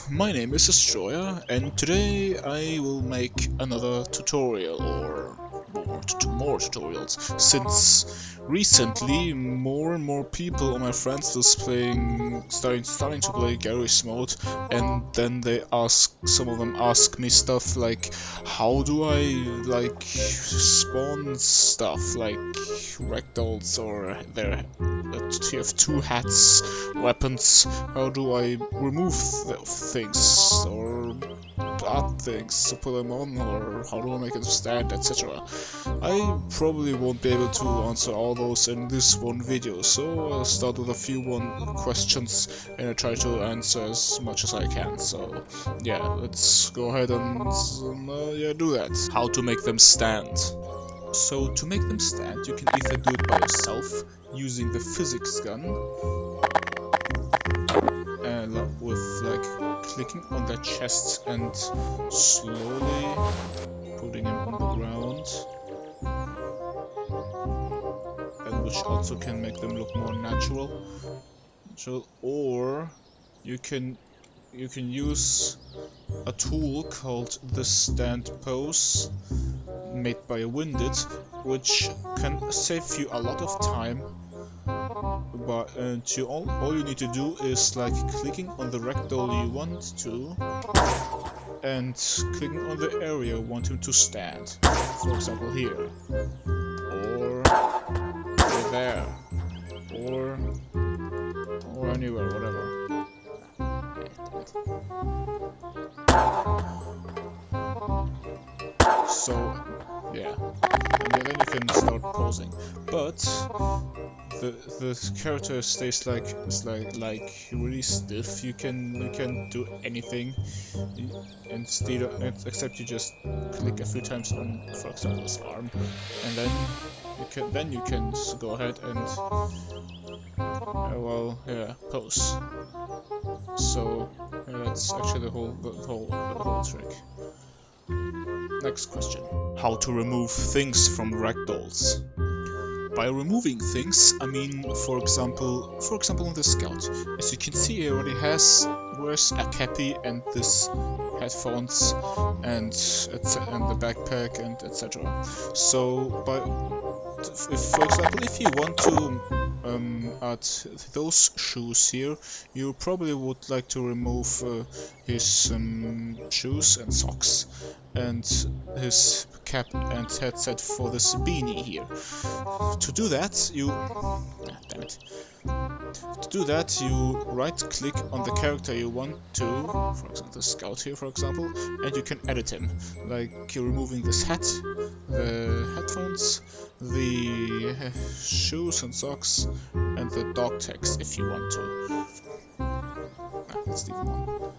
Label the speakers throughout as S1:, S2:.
S1: my name is Destroyer, and today I will make another tutorial, or more tutorials, since recently more and more people on my friends list starting to play garage mode, and then some of them ask me stuff like, how do I like spawn stuff like ragdolls or their TF2 hats, weapons? How do I remove things or add things to put them on, or how do I make them stand, etc. I probably won't be able to answer all those in this one video, so I'll start with a few questions and I try to answer as much as I can. So yeah, let's go ahead and do that. How to make them stand. So to make them stand, you can either do it by yourself using the physics gun, with like clicking on their chest and slowly putting him on the ground, and which also can make them look more natural. Or you can use a tool called the stand pose, made by Winded, which can save you a lot of time. But all you need to do is like clicking on the ragdoll you want to, and clicking on the area you want him to stand. For example, here, or there, or anywhere, whatever. So yeah, and then you can start posing, but the character stays like really stiff. You can do anything except you just click a few times on, for example, his arm, and then you can go ahead and pose. So that's actually the whole trick. Next question: how to remove things from ragdolls? By removing things, I mean, for example, on the Scout. As you can see, he already wears a cappy and this headphones and the backpack and etc. So, for example, if you want to add those shoes here, you probably would like to remove his shoes and socks and his cap and headset for this beanie here. To do that, you right click on the character you want to, for example the Scout here, for example, and you can edit him, like you're removing this hat, the headphones, the shoes and socks, and the dog text if you want to. Let's leave them on.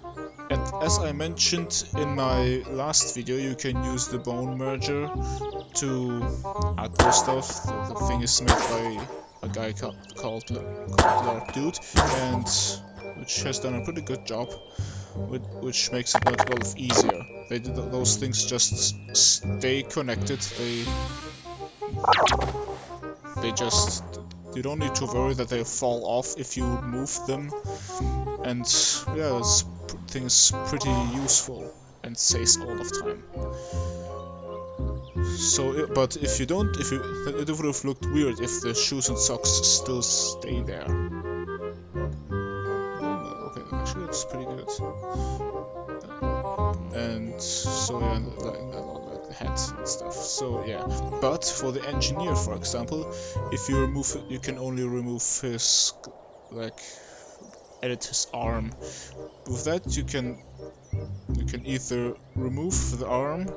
S1: And as I mentioned in my last video, you can use the bone merger to add those stuff. The thing is made by a guy called Lord Dude, and which has done a pretty good job, which makes it not well easier. Those things just stay connected. You don't need to worry that they fall off if you move them, and yeah, this thing is pretty useful and saves all of time. So, but if it would have looked weird if the shoes and socks still stay there. Okay, actually that's pretty good. And so yeah, like the hat and stuff. So yeah, but for the engineer, for example, if you remove it, you can only remove his edit his arm. With that, you can either remove the arm,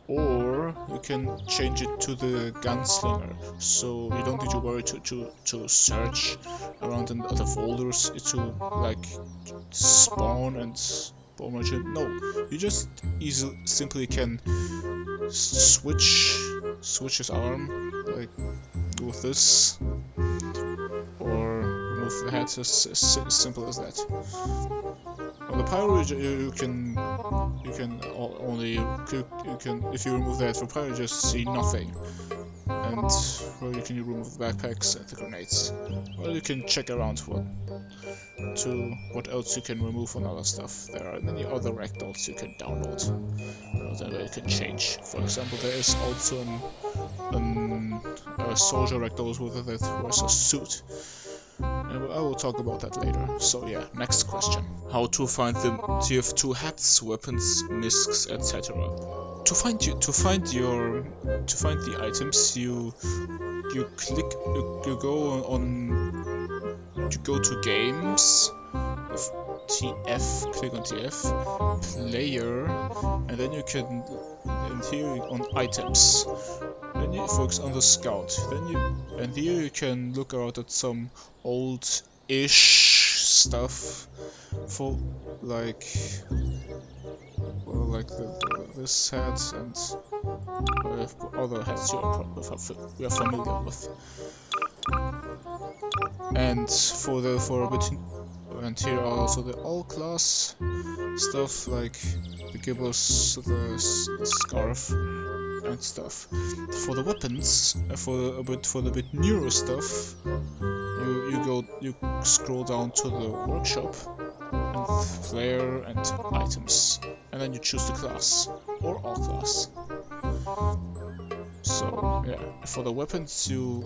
S1: or you can change it to the gunslinger, so you don't need to worry to search around in the other folders to like spawn and bone merger. No, you just simply can switch his arm, like with this, or remove the head. As simple as that. On the Pyro, you can if you remove the head for Pyro, you just see nothing. and well, you can remove the backpacks and the grenades. Well, you can check around what else you can remove on other stuff. There are many other ragdolls you can download, that you can change. For example, there is also a soldier ragdoll that wears a suit. And I will talk about that later. So yeah, next question. How to find the TF2 hats, weapons, miscs, etc. To find the items, you go to games, TF, click on TF, player, and then you can, and here on items. Then you focus on the scout. And here you can look around at some old-ish stuff for like this hat and other hats you are familiar with. And and here are also the all-class stuff like the gibbous, the scarf, and stuff. For the weapons, for the bit newer stuff, you scroll down to the workshop and player and items, and then you choose the class or all class. So yeah, for the weapons you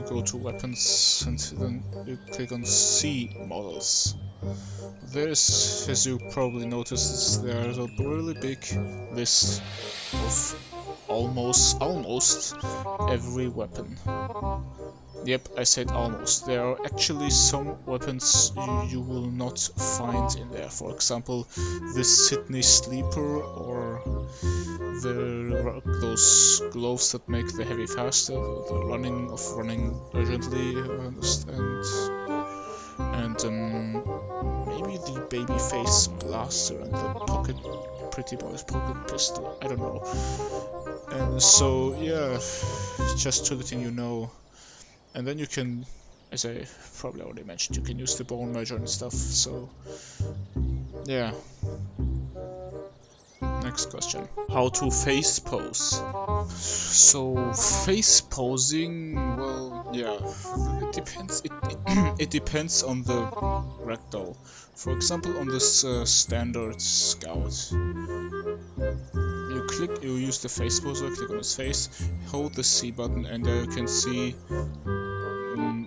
S1: go to weapons and then you click on see models. There's, as you probably noticed, there's a really big list of almost every weapon. Yep, I said almost. There are actually some weapons you will not find in there. For example, the Sydney Sleeper or those gloves that make the heavy faster, the running urgently, and maybe the Babyface Blaster and the Pretty Boy's Pocket Pistol. I don't know. And so yeah, just to letting you know. And then you can, as I probably already mentioned, you can use the bone merger and stuff. So yeah. Next question. How to face pose? So face posing, well, yeah, it depends. It depends on the ragdoll. For example, on this standard scout, you use the face poser, click on his face, hold the C button, and there you can see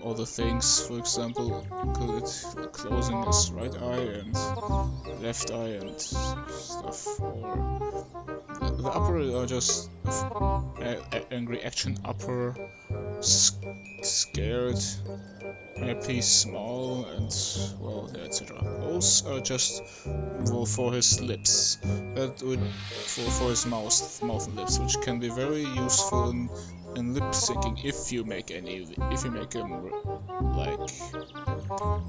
S1: other things. For example, closing his right eye and left eye and stuff. Or the upper are just angry action upper, scared, happy, small, and well, etc. Those are just for his lips. That would for his mouth and lips, which can be very useful in lip syncing if you make them like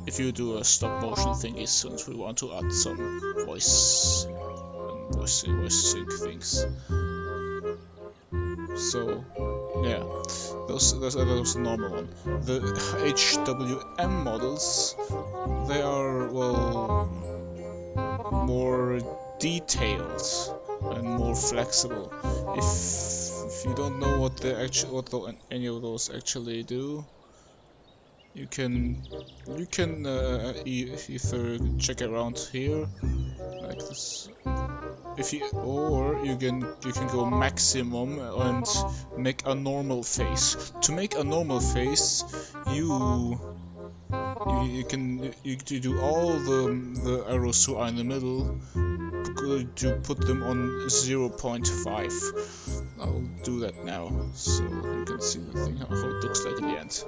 S1: if you do a stop motion thingy, since we want to add some voice sync things. So yeah, those are those normal one. The HWM models, they are more detailed and more flexible. If you don't know what any of those actually do, you can either check around here like this. You can go maximum and make a normal face. To make a normal face, you do all the arrows who are in the middle. To put them on 0.5. I'll do that now, so you can see the thing, how it looks like in the end.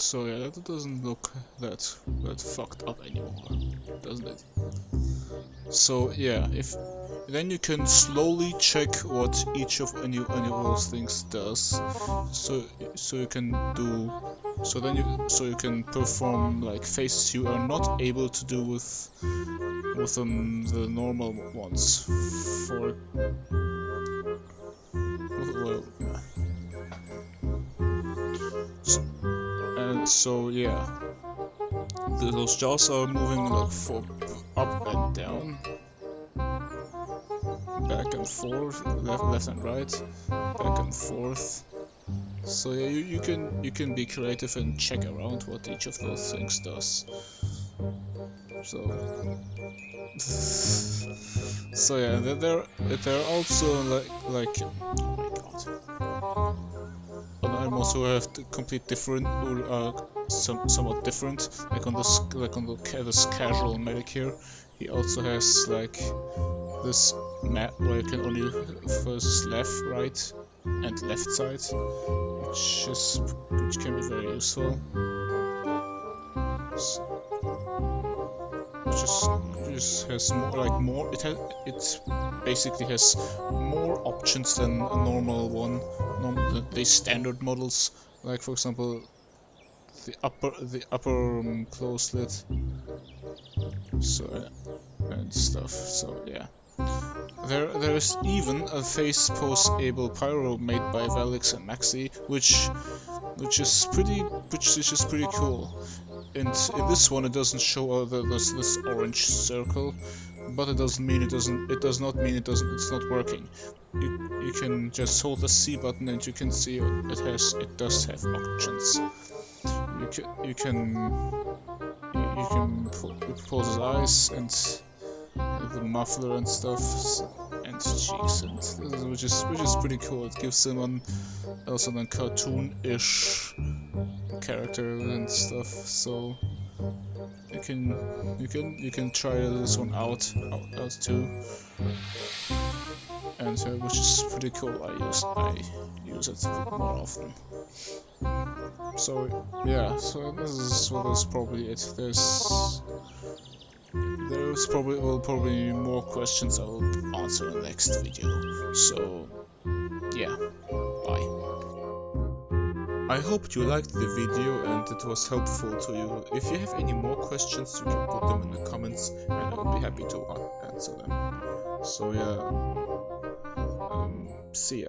S1: So yeah, that doesn't look that fucked up anymore, doesn't it? So yeah, if then you can slowly check what each of any of those things does. So you can do so you can perform like faces you are not able to do with the normal ones. For well, yeah. And so yeah, those jaws are moving like up and down, back and forth, left and right, back and forth. So yeah, you can be creative and check around what each of those things does. So so yeah, there are also like oh my god, and I'm also have complete different or somewhat different. Like on this casual medic here, he also has like this map where you can only first left, right, and left side, which can be very useful. Just has more it basically has more options than a normal one. The standard models, like for example the upper close lid, so and stuff. So yeah. There is even a Facepose able Pyro made by Valix and Maxi, which is pretty cool. And in this one, it doesn't show this orange circle, but it does not mean it's not working. You can just hold the C button and you can see it does have options. You can pose his eyes and the muffler and stuff and cheeks, and which is pretty cool. It gives him also a cartoon-ish character and stuff. So you can try this one out too, and which is pretty cool. I use it more often. So yeah, so this is probably it. There's probably be more questions I will answer in the next video. So yeah, bye. I hope you liked the video and it was helpful to you. If you have any more questions, you can put them in the comments and I will be happy to answer them. So yeah, see ya.